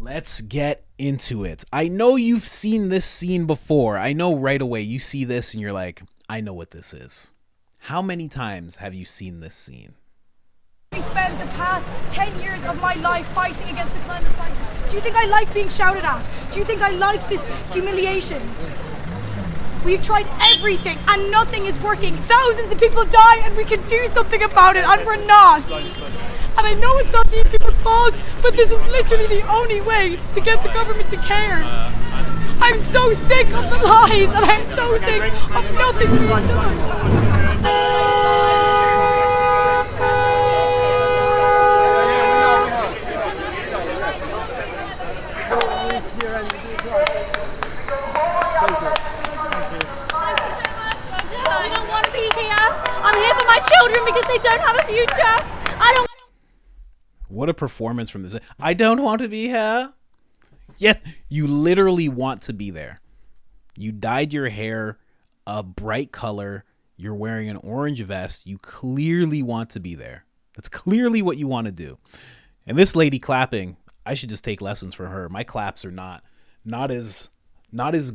Let's get into it. I know you've seen this scene before. I know right away you see this and you're like, I know what this is. How many times have you seen this scene? I spent the past 10 years of my life fighting against the climate crisis. Do you think I like being shouted at? Do you think I like this humiliation? We've tried everything and nothing is working. Thousands of people die and we can do something about it and we're not. And I know it's not these people's fault, but this is literally the only way to get the government to care. I'm so sick of the lies and I'm so sick of nothing being done. I don't want to be here. I'm here for my children because they don't have a future. What a performance from this. I don't want to be here. Yes, you literally want to be there. You dyed your hair a bright color. You're wearing an orange vest. You clearly want to be there. That's clearly what you want to do. And this lady clapping, I should just take lessons from her. My claps are not as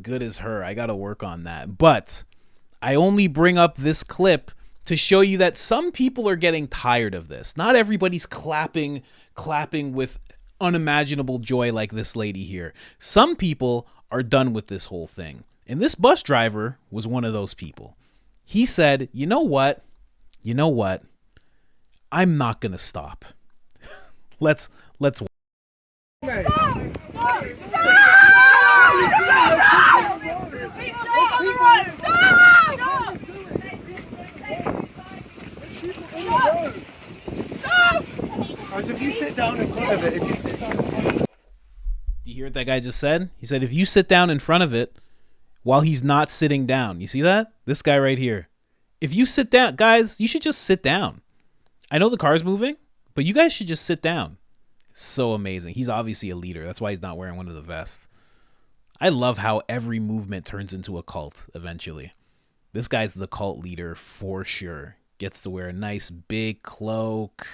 good as her. I got to work on that. But I only bring up this clip to show you that some people are getting tired of this. Not everybody's clapping with unimaginable joy like this lady here. Some people are done with this whole thing. And this bus driver was one of those people. He said, you know what? I'm not going to stop. Let's Stop! As if you sit down in front of it, Do you hear what that guy just said? He said, if you sit down in front of it while he's not sitting down. You see that? This guy right here. If you sit down, guys, you should just sit down. I know the car's moving, but you guys should just sit down. So amazing. He's obviously a leader. That's why he's not wearing one of the vests. I love how every movement turns into a cult eventually. This guy's the cult leader for sure. Gets to wear a nice big cloak.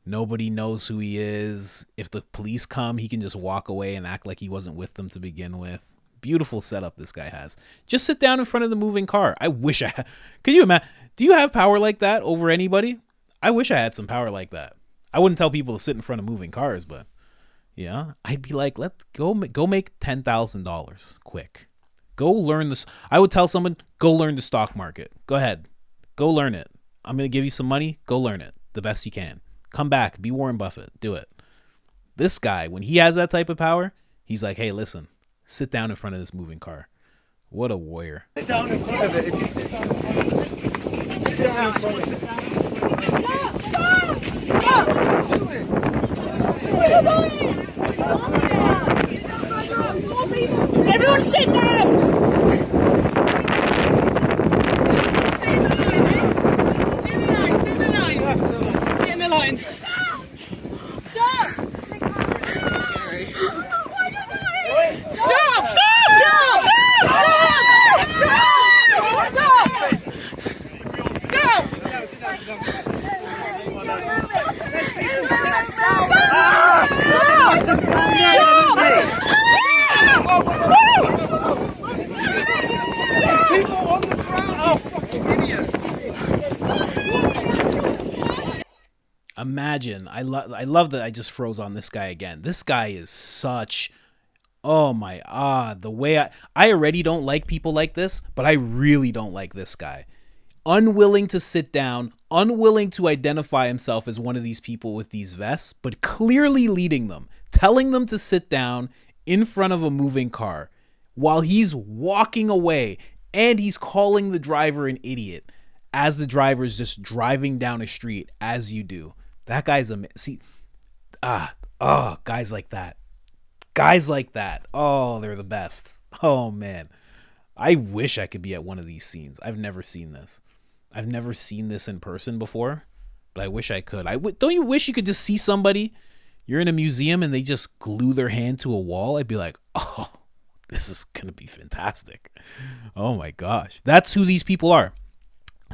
Nobody knows who he is. If the police come, he can just walk away and act like he wasn't with them to begin with. Beautiful setup this guy has. Just sit down in front of the moving car. I wish I had. Could you imagine? Do you have power like that over anybody? I wish I had some power like that. I wouldn't tell people to sit in front of moving cars, but yeah, I'd be like, let's go make $10,000 quick. Go learn this. I would tell someone, go learn the stock market. Go ahead. Go learn it. I'm going to give you some money. Go learn it the best you can. Come back. Be Warren Buffett. Do it. This guy, when he has that type of power, he's like, hey, listen, sit down in front of this moving car. What a warrior. sit down in front of it. If you sit down in front of it, sit down in front of it. Everyone sit down! Sit in the line. Stop! Stop! Imagine, I love that I just froze on this guy again. This guy is such, oh my, the way I already don't like people like this, but I really don't like this guy. Unwilling to sit down, unwilling to identify himself as one of these people with these vests, but clearly leading them, telling them to sit down in front of a moving car while he's walking away, and he's calling the driver an idiot as the driver is just driving down a street, as you do. That guy's guys like that. Oh, they're the best. Oh man, I wish I could be at one of these scenes. I've never seen this. I've never seen this in person before, but I wish I could. Don't you wish you could just see somebody? You're in a museum and they just glue their hand to a wall. I'd be like, oh, this is gonna be fantastic. Oh my gosh, that's who these people are.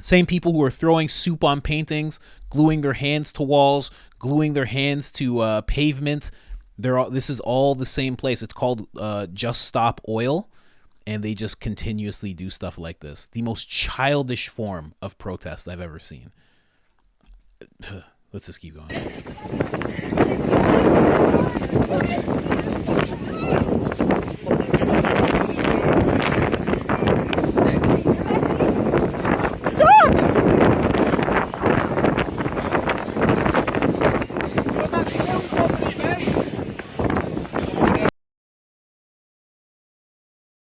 Same people who are throwing soup on paintings, gluing their hands to walls, gluing their hands to pavement. This is all the same place. It's called Just Stop Oil, and they just continuously do stuff like this. The most childish form of protest I've ever seen. Let's just keep going.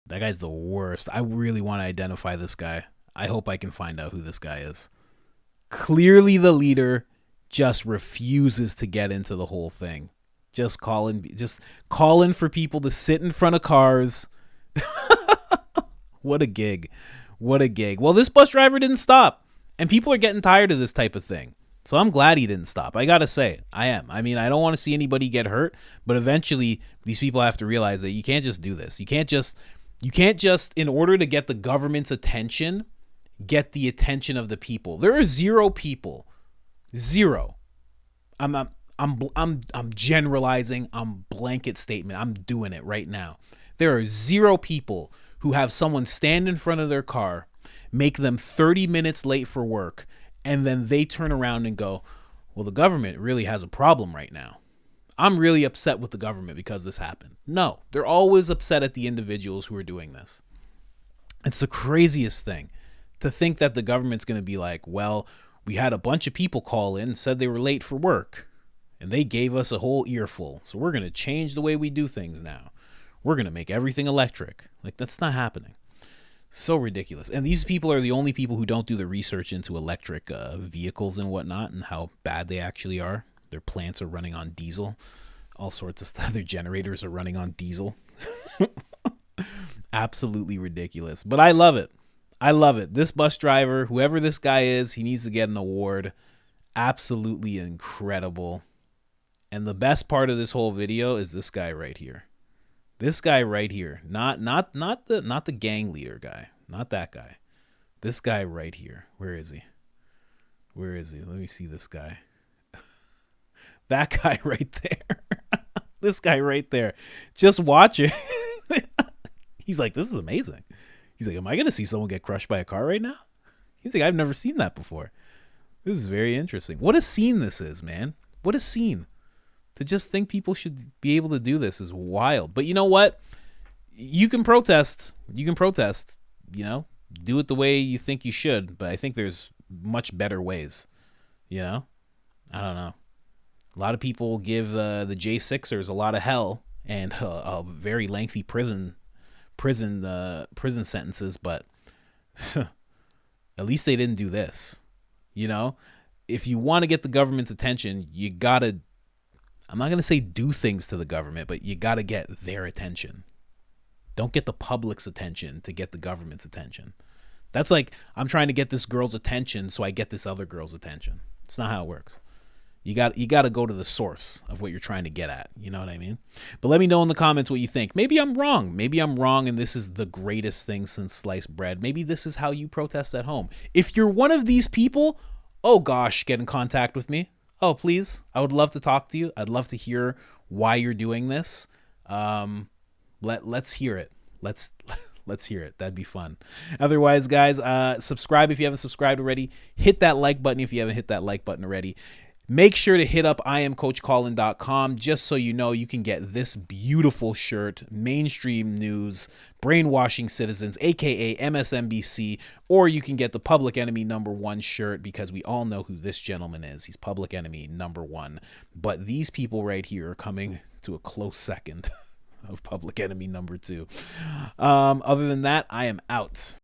That guy's the worst. I really want to identify this guy. I hope I can find out who this guy is. Clearly the leader just refuses to get into the whole thing. Just calling for people to sit in front of cars. What a gig. What a gig. Well, this bus driver didn't stop, and people are getting tired of this type of thing. So I'm glad he didn't stop. I got to say, I am. I mean, I don't want to see anybody get hurt, but eventually these people have to realize that you can't just do this. You can't just, in order to get the government's attention, get the attention of the people. There are zero people. Zero. I'm generalizing. I'm blanket statement. I'm doing it right now. There are zero people who have someone stand in front of their car, make them 30 minutes late for work, and then they turn around and go, well, the government really has a problem right now. I'm really upset with the government because this happened. No, they're always upset at the individuals who are doing this. It's the craziest thing to think that the government's going to be like, well, we had a bunch of people call in and said they were late for work, and they gave us a whole earful. So we're going to change the way we do things now. We're going to make everything electric. Like, that's not happening. So ridiculous. And these people are the only people who don't do the research into electric vehicles and whatnot and how bad they actually are. Their plants are running on diesel. All sorts of stuff. Their generators are running on diesel. Absolutely ridiculous. But I love it. I love it. This bus driver, whoever this guy is, he needs to get an award. Absolutely incredible. And the best part of this whole video is this guy right here. This guy right here. Not the gang leader guy. Not that guy. This guy right here. Where is he? Where is he? Let me see this guy. That guy right there. This guy right there. Just watch it. He's like, this is amazing. He's like, am I going to see someone get crushed by a car right now? He's like, I've never seen that before. This is very interesting. What a scene this is, man. What a scene. To just think people should be able to do this is wild. But you know what? You can protest. You can protest, you know, do it the way you think you should. But I think there's much better ways, you know? I don't know. A lot of people give the J6ers a lot of hell and a very lengthy prison sentences, but at least they didn't do this. You know, if you want to get the government's attention, you gotta, I'm not going to say do things to the government, but you got to get their attention. Don't get the public's attention to get the government's attention. That's like, I'm trying to get this girl's attention so I get this other girl's attention. It's not how it works. You got to go to the source of what you're trying to get at. You know what I mean? But let me know in the comments what you think. Maybe I'm wrong. Maybe I'm wrong and this is the greatest thing since sliced bread. Maybe this is how you protest at home. If you're one of these people, oh gosh, get in contact with me. Oh, please. I would love to talk to you. I'd love to hear why you're doing this. Let's hear it. Let's hear it. That'd be fun. Otherwise, guys, subscribe if you haven't subscribed already. Hit that like button if you haven't hit that like button already. Make sure to hit up IamCoachColin.com just so you know you can get this beautiful shirt, mainstream news, brainwashing citizens, aka MSNBC, or you can get the Public Enemy #1 shirt because we all know who this gentleman is. He's Public Enemy #1. But these people right here are coming to a close second of Public Enemy #2. Other than that, I am out.